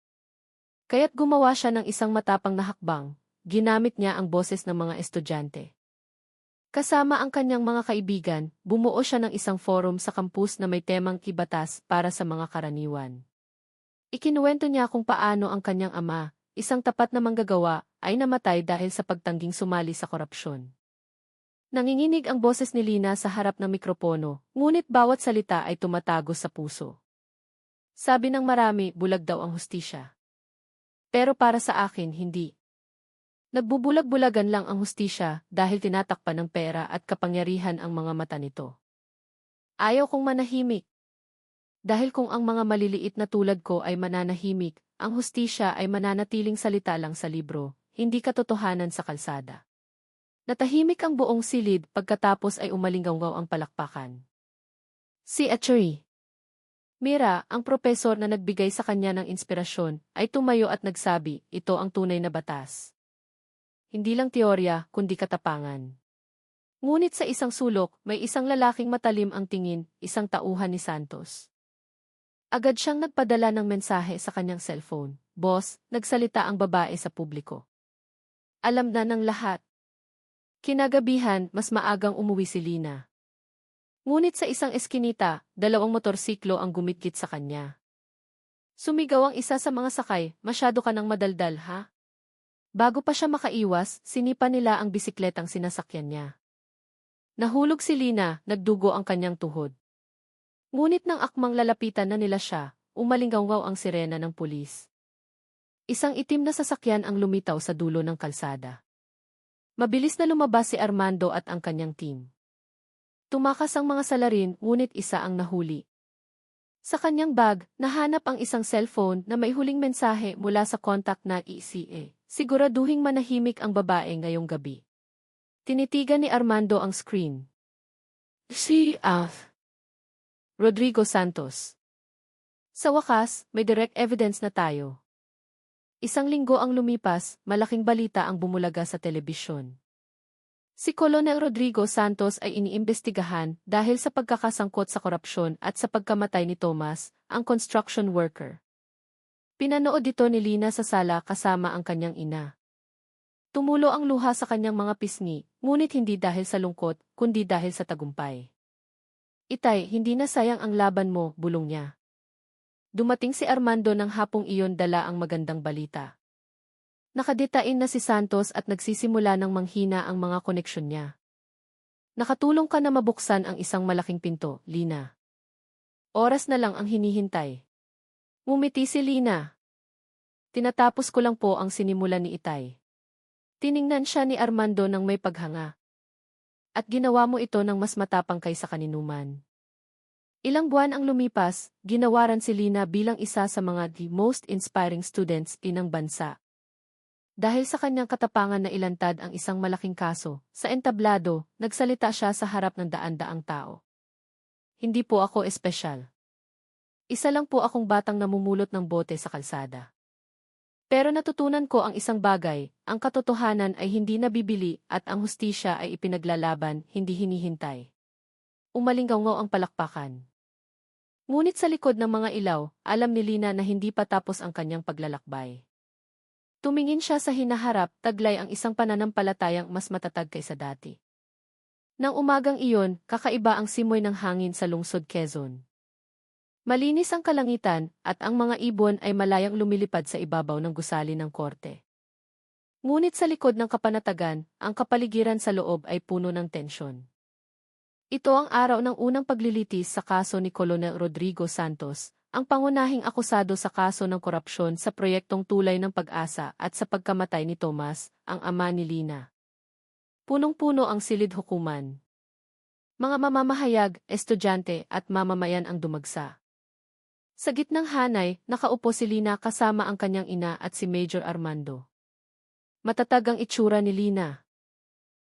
Kaya't gumawa siya ng isang matapang na hakbang, ginamit niya ang boses ng mga estudyante. Kasama ang kanyang mga kaibigan, bumuo siya ng isang forum sa kampus na may temang kibatas para sa mga karaniwan. Ikinuwento niya kung paano ang kanyang ama, isang tapat na manggagawa, ay namatay dahil sa pagtangging sumali sa korupsyon. Nanginginig ang boses ni Lina sa harap ng mikropono, ngunit bawat salita ay tumatago sa puso. Sabi ng marami, bulag daw ang hustisya. Pero para sa akin, hindi. Nagbubulag-bulagan lang ang hustisya dahil tinatakpan ng pera at kapangyarihan ang mga mata nito. Ayaw kong manahimik. Dahil kung ang mga maliliit na tulad ko ay mananahimik, ang hustisya ay mananatiling salita lang sa libro, hindi katotohanan sa kalsada. Natahimik ang buong silid pagkatapos ay umalinggaw ang palakpakan. Si Atchery. Mira, ang propesor na nagbigay sa kanya ng inspirasyon, ay tumayo at nagsabi, ito ang tunay na batas. Hindi lang teorya, kundi katapangan. Ngunit sa isang sulok, may isang lalaking matalim ang tingin, isang tauhan ni Santos. Agad siyang nagpadala ng mensahe sa kanyang cellphone. Boss, nagsalita ang babae sa publiko. Alam na ng lahat. Kinagabihan, mas maagang umuwi si Lina. Ngunit sa isang eskinita, dalawang motorsiklo ang gumikit sa kanya. Sumigaw ang isa sa mga sakay, "Masyado ka nang madaldal, ha?" Bago pa siya makaiwas, sinipa nila ang bisikletang sinasakyan niya. Nahulog si Lina, nagdugo ang kanyang tuhod. Ngunit nang akmang lalapitan na nila siya, umalinggaw ang sirena ng pulis. Isang itim na sasakyan ang lumitaw sa dulo ng kalsada. Mabilis na lumabas si Armando at ang kanyang team. Tumakas ang mga salarin, ngunit isa ang nahuli. Sa kanyang bag, nahanap ang isang cellphone na may huling mensahe mula sa contact na ECA. Siguraduhing manahimik ang babae ngayong gabi. Tinitigan ni Armando ang screen. Si Rodrigo Santos. Sa wakas, may direct evidence na tayo. Isang linggo ang lumipas, malaking balita ang bumulaga sa telebisyon. Si Colonel Rodrigo Santos ay iniimbestigahan dahil sa pagkakasangkot sa korupsyon at sa pagkamatay ni Tomas, ang construction worker. Pinanood ito ni Lina sa sala kasama ang kanyang ina. Tumulo ang luha sa kanyang mga pisngi, ngunit hindi dahil sa lungkot, kundi dahil sa tagumpay. "Itay, hindi na sayang ang laban mo," bulong niya. Dumating si Armando ng hapong iyon, dala ang magandang balita. Nakaditain na si Santos at nagsisimula ng manghina ang mga koneksyon niya. "Nakatulong ka na mabuksan ang isang malaking pinto, Lina. Oras na lang ang hinihintay." Ngumiti si Lina. "Tinatapos ko lang po ang sinimulan ni Itay." Tiningnan siya ni Armando ng may paghanga. "At ginawa mo ito ng mas matapang kaysa kaninuman." Ilang buwan ang lumipas, ginawaran si Lina bilang isa sa mga the most inspiring students ng bansa. Dahil sa kanyang katapangan na ilantad ang isang malaking kaso, sa entablado, nagsalita siya sa harap ng daan-daang tao. "Hindi po ako espesyal. Isa lang po akong batang namumulot ng bote sa kalsada. Pero natutunan ko ang isang bagay, ang katotohanan ay hindi nabibili at ang hustisya ay ipinaglalaban, hindi hinihintay." Umalinggaw ang palakpakan. Ngunit sa likod ng mga ilaw, alam ni Lina na hindi pa tapos ang kanyang paglalakbay. Tumingin siya sa hinaharap, taglay ang isang pananampalatayang mas matatag kaysa dati. Nang umagang iyon, kakaiba ang simoy ng hangin sa lungsod Quezon. Malinis ang kalangitan, at ang mga ibon ay malayang lumilipad sa ibabaw ng gusali ng korte. Ngunit sa likod ng kapanatagan, ang kapaligiran sa loob ay puno ng tensyon. Ito ang araw ng unang paglilitis sa kaso ni Colonel Rodrigo Santos, ang pangunahing akusado sa kaso ng korupsyon sa proyektong Tulay ng Pag-asa at sa pagkamatay ni Tomas, ang ama ni Lina. Punong-puno ang silid hukuman. Mga mamamahayag, estudyante at mamamayan ang dumagsa. Sa gitnang hanay, nakaupo si Lina kasama ang kanyang ina at si Major Armando. Matatag ang itsura ni Lina.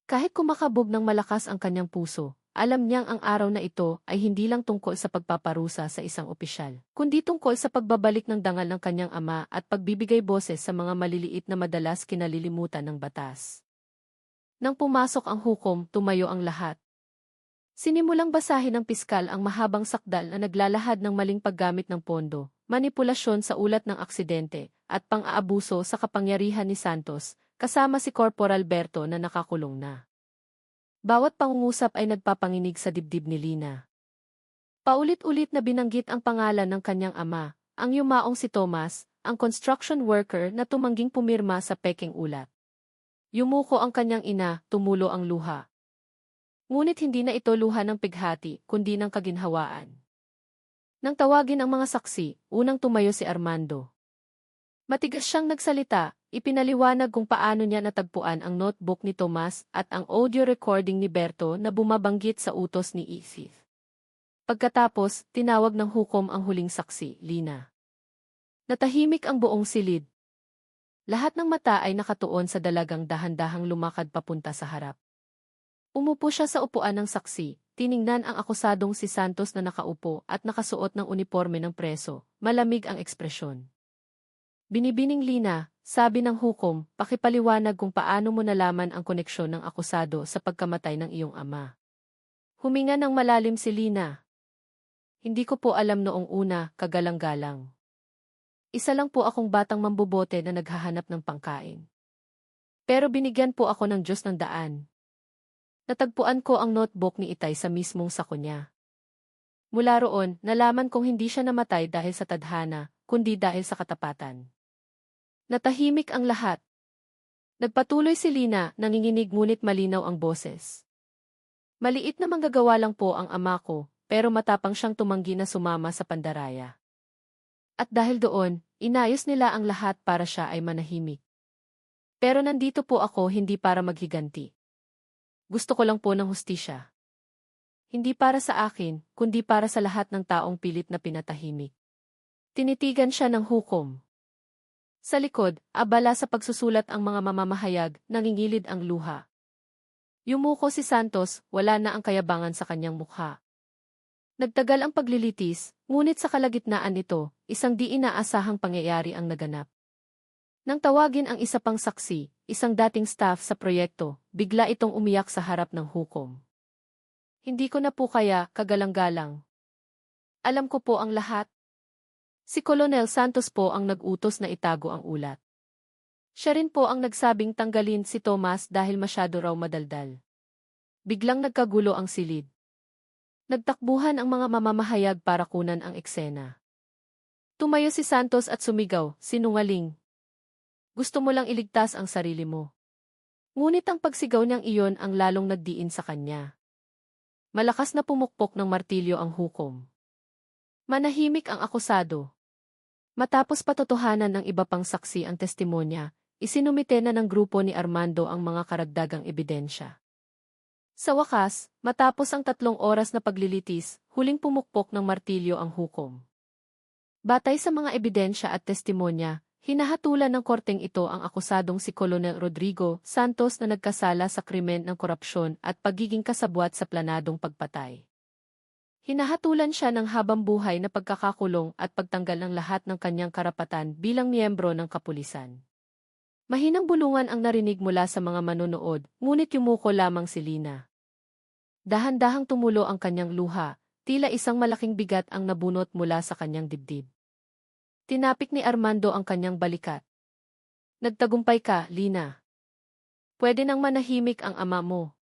Kahit kumakabog ng malakas ang kanyang puso, alam niyang ang araw na ito ay hindi lang tungkol sa pagpaparusa sa isang opisyal, kundi tungkol sa pagbabalik ng dangal ng kanyang ama at pagbibigay boses sa mga maliliit na madalas kinalilimutan ng batas. Nang pumasok ang hukom, tumayo ang lahat. Sinimulang basahin ng piskal ang mahabang sakdal na naglalahad ng maling paggamit ng pondo, manipulasyon sa ulat ng aksidente, at pang-aabuso sa kapangyarihan ni Santos, kasama si Corporal Berto na nakakulong na. Bawat pangungusap ay nagpapanginig sa dibdib ni Lina. Paulit-ulit na binanggit ang pangalan ng kanyang ama, ang yumaong si Tomas, ang construction worker na tumangging pumirma sa pekeng ulat. Yumuko ang kanyang ina, tumulo ang luha. Ngunit hindi na ito luha ng pighati, kundi ng kaginhawaan. Nang tawagin ang mga saksi, unang tumayo si Armando. Matigas siyang nagsalita, ipinaliwanag kung paano niya natagpuan ang notebook ni Tomas at ang audio recording ni Berto na bumabanggit sa utos ni Isif. Pagkatapos, tinawag ng hukom ang huling saksi, Lina. Natahimik ang buong silid. Lahat ng mata ay nakatuon sa dalagang dahan-dahang lumakad papunta sa harap. Umupo siya sa upuan ng saksi, tiningnan ang akusadong si Santos na nakaupo at nakasuot ng uniforme ng preso, malamig ang ekspresyon. "Binibining Lina," sabi ng hukom, "pakipaliwanag kung paano mo nalaman ang koneksyon ng akusado sa pagkamatay ng iyong ama." Huminga ng malalim si Lina. "Hindi ko po alam noong una, kagalang-galang. Isa lang po akong batang mambobote na naghahanap ng pangkain. Pero binigyan po ako ng Diyos ng daan. Natagpuan ko ang notebook ni Itay sa mismong sako niya. Mula roon, nalaman kong hindi siya namatay dahil sa tadhana, kundi dahil sa katapatan. Natahimik ang lahat. Nagpatuloy si Lina, nanginginig ngunit malinaw ang boses. Maliit na manggagawa lang po ang ama ko, pero matapang siyang tumanggi na sumama sa pandaraya. At dahil doon, inayos nila ang lahat para siya ay manahimik. Pero nandito po ako hindi para maghiganti. Gusto ko lang po ng hustisya. Hindi para sa akin, kundi para sa lahat ng taong pilit na pinatahimik. Tinitigan siya ng hukom. Sa likod, abala sa pagsusulat ang mga mamamahayag, nangingilid ang luha. Yumuko si Santos, wala na ang kayabangan sa kanyang mukha. Nagtagal ang paglilitis, ngunit sa kalagitnaan nito, isang di inaasahang pangyayari ang naganap. Nang tawagin ang isa pang saksi, isang dating staff sa proyekto, bigla itong umiyak sa harap ng hukom. Hindi ko na po kaya, kagalang-galang. Alam ko po ang lahat. Si Colonel Santos po ang nag-utos na itago ang ulat. Siya rin po ang nagsabing tanggalin si Tomas dahil masyado raw madaldal. Biglang nagkagulo ang silid. Nagtakbuhan ang mga mamamahayag para kunan ang eksena. Tumayo si Santos at sumigaw, sinungaling. Gusto mo lang iligtas ang sarili mo. Ngunit ang pagsigaw niyang iyon ang lalong nagdiin sa kanya. Malakas na pumukpok ng martilyo ang hukom. Manahimik ang akusado. Matapos patotohanan ng iba pang saksi ang testimonya, isinumite na ng grupo ni Armando ang mga karagdagang ebidensya. Sa wakas, matapos ang 3 oras na paglilitis, huling pumukpok ng martilyo ang hukom. Batay sa mga ebidensya at testimonya, hinahatulan ng korteng ito ang akusadong si Colonel Rodrigo Santos na nagkasala sa krimen ng korupsyon at pagiging kasabwat sa planadong pagpatay. Hinahatulan siya ng habang-buhay na pagkakakulong at pagtanggal ng lahat ng kanyang karapatan bilang miyembro ng kapulisan. Mahinang bulungan ang narinig mula sa mga manonood, ngunit yumuko lamang si Lina. Dahan-dahang tumulo ang kanyang luha, tila isang malaking bigat ang nabunot mula sa kanyang dibdib. Tinapik ni Armando ang kanyang balikat. Nagtagumpay ka, Lina. Pwede nang manahimik ang ama mo.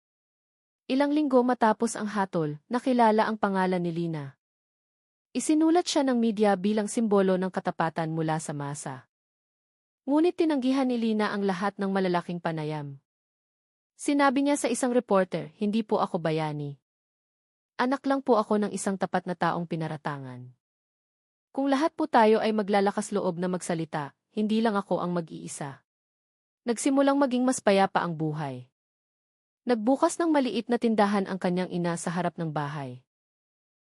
Ilang linggo matapos ang hatol, nakilala ang pangalan ni Lina. Isinulat siya ng media bilang simbolo ng katapatan mula sa masa. Ngunit tinanggihan ni Lina ang lahat ng malalaking panayam. Sinabi niya sa isang reporter, hindi po ako bayani. Anak lang po ako ng isang tapat na taong pinaratangan. Kung lahat po tayo ay maglalakas loob na magsalita, hindi lang ako ang mag-iisa. Nagsimulang maging mas payapa ang buhay. Nagbukas ng maliit na tindahan ang kanyang ina sa harap ng bahay.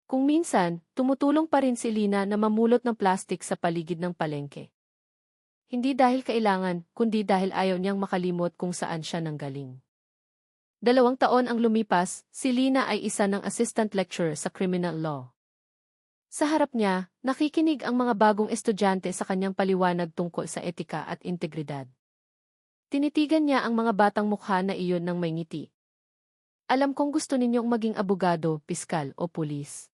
Kung minsan, tumutulong pa rin si Lina na mamulot ng plastik sa paligid ng palengke. Hindi dahil kailangan, kundi dahil ayaw niyang makalimot kung saan siya nanggaling. 2 taon ang lumipas, si Lina ay isa ng assistant lecturer sa criminal law. Sa harap niya, nakikinig ang mga bagong estudyante sa kanyang paliwanag tungkol sa etika at integridad. Tinitigan niya ang mga batang mukha na iyon ng may ngiti. Alam kong gusto ninyong maging abogado, piskal o pulis.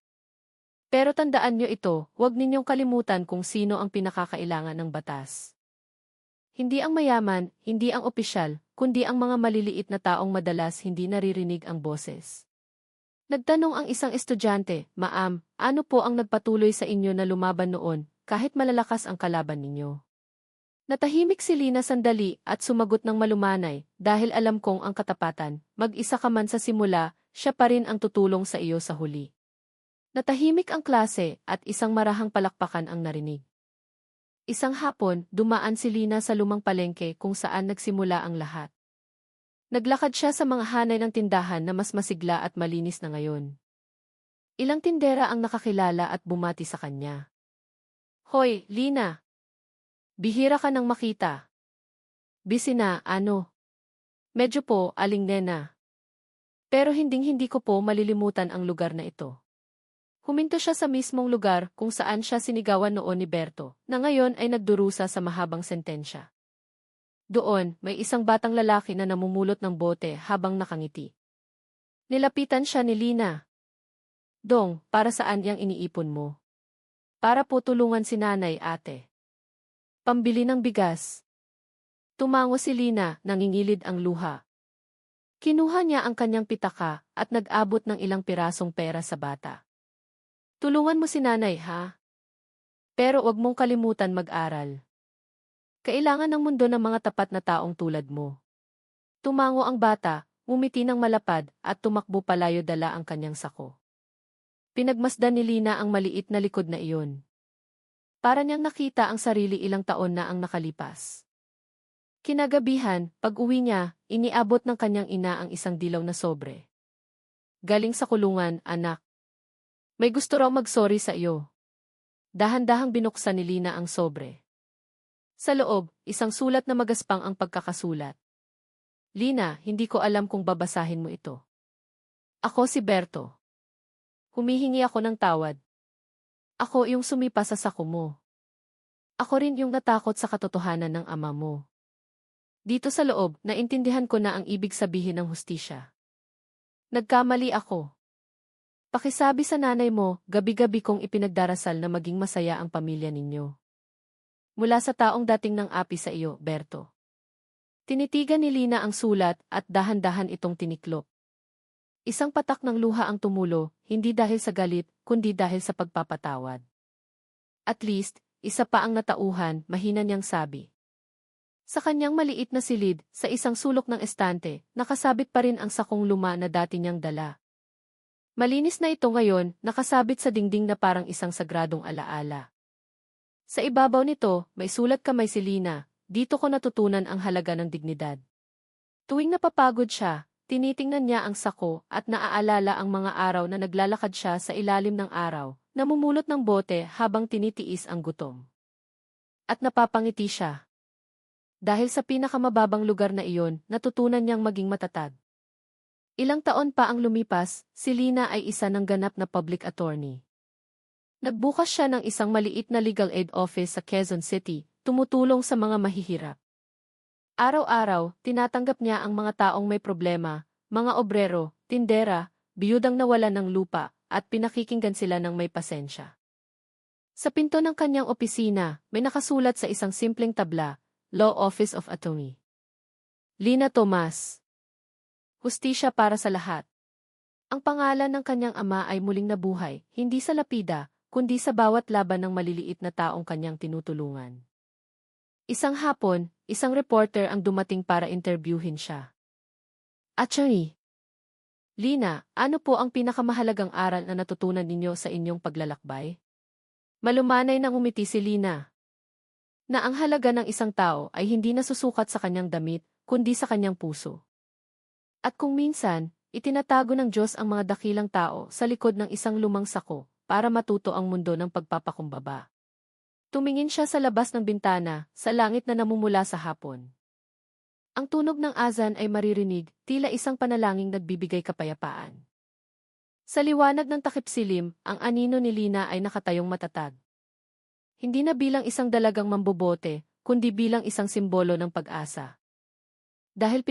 Pero tandaan niyo ito, huwag ninyong kalimutan kung sino ang pinakakailangan ng batas. Hindi ang mayaman, hindi ang opisyal, kundi ang mga maliliit na taong madalas hindi naririnig ang boses. Nagtanong ang isang estudyante, Ma'am, ano po ang nagpatuloy sa inyo na lumaban noon, kahit malalakas ang kalaban ninyo? Natahimik si Lina sandali at sumagot ng malumanay, dahil alam kong ang katapatan, mag-isa ka man sa simula, siya pa rin ang tutulong sa iyo sa huli. Natahimik ang klase at isang marahang palakpakan ang narinig. Isang hapon, dumaan si Lina sa lumang palengke kung saan nagsimula ang lahat. Naglakad siya sa mga hanay ng tindahan na mas masigla at malinis na ngayon. Ilang tindera ang nakakilala at bumati sa kanya. Hoy, Lina! Bihira ka nang makita. Busy na, ano? Medyo po, aling nena. Pero hinding-hindi ko po malilimutan ang lugar na ito. Huminto siya sa mismong lugar kung saan siya sinigawan noon ni Berto, na ngayon ay nagdurusa sa mahabang sentensya. Doon, may isang batang lalaki na namumulot ng bote habang nakangiti. Nilapitan siya ni Lina. Dong, para saan yang iniipon mo? Para po tulungan si nanay, ate. Pambili ng bigas. Tumango si Lina, nangingilid ang luha. Kinuha niya ang kanyang pitaka at nag-abot ng ilang pirasong pera sa bata. Tulungan mo si nanay, ha? Pero wag mong kalimutan mag-aral. Kailangan ng mundo ng mga tapat na taong tulad mo. Tumango ang bata, umiti ng malapad at tumakbo palayo dala ang kanyang sako. Pinagmasdan ni Lina ang maliit na likod na iyon. Para niyang nakita ang sarili ilang taon na ang nakalipas. Kinagabihan, pag-uwi niya, iniabot ng kanyang ina ang isang dilaw na sobre. Galing sa kulungan, anak. May gusto raw mag-sorry sa iyo. Dahan-dahang binuksan ni Lina ang sobre. Sa loob, isang sulat na magaspang ang pagkakasulat. Lina, hindi ko alam kung babasahin mo ito. Ako si Berto. Humihingi ako ng tawad. Ako yung sumipa sa sako mo. Ako rin yung natakot sa katotohanan ng ama mo. Dito sa loob, naintindihan ko na ang ibig sabihin ng hustisya. Nagkamali ako. Pakisabi sa nanay mo, gabi-gabi kong ipinagdarasal na maging masaya ang pamilya ninyo. Mula sa taong dating ng api sa iyo, Berto. Tinitigan ni Lina ang sulat at dahan-dahan itong tiniklop. Isang patak ng luha ang tumulo, hindi dahil sa galit, kundi dahil sa pagpapatawad. At least, isa pa ang natauhan, mahina niyang sabi. Sa kanyang maliit na silid, sa isang sulok ng estante, nakasabit pa rin ang sakong luma na dati niyang dala. Malinis na ito ngayon, nakasabit sa dingding na parang isang sagradong alaala. Sa ibabaw nito, may sulat kamay si Lina, dito ko natutunan ang halaga ng dignidad. Tuwing napapagod siya, tinitingnan niya ang sako at naaalala ang mga araw na naglalakad siya sa ilalim ng araw, namumulot ng bote habang tinitiis ang gutom. At napapangiti siya. Dahil sa pinakamababang lugar na iyon, natutunan niyang maging matatag. Ilang taon pa ang lumipas, si Lina ay isa ng ganap na public attorney. Nagbukas siya ng isang maliit na legal aid office sa Quezon City, tumutulong sa mga mahihirap. Araw-araw, tinatanggap niya ang mga taong may problema, mga obrero, tindera, biyudang nawalan ng lupa, at pinakikinggan sila ng may pasensya. Sa pinto ng kanyang opisina, may nakasulat sa isang simpleng tabla, Law Office of Attorney. Lina Tomas. Hustisya para sa lahat. Ang pangalan ng kanyang ama ay muling nabuhay, hindi sa lapida, kundi sa bawat laban ng maliliit na taong kanyang tinutulungan. Isang hapon, isang reporter ang dumating para interviewin siya. Attorney. Lina, ano po ang pinakamahalagang aral na natutunan ninyo sa inyong paglalakbay? Malumanay nang umiti si Lina. Na ang halaga ng isang tao ay hindi nasusukat sa kanyang damit, kundi sa kanyang puso. At kung minsan, itinatago ng Diyos ang mga dakilang tao sa likod ng isang lumang sako para matuto ang mundo ng pagpapakumbaba. Tumingin siya sa labas ng bintana, sa langit na namumula sa hapon. Ang tunog ng azan ay maririnig, tila isang panalangin nagbibigay kapayapaan. Sa liwanag ng takip-silim, ang anino ni Lina ay nakatayong matatag. Hindi na bilang isang dalagang mambobote, kundi bilang isang simbolo ng pag-asa. Dahil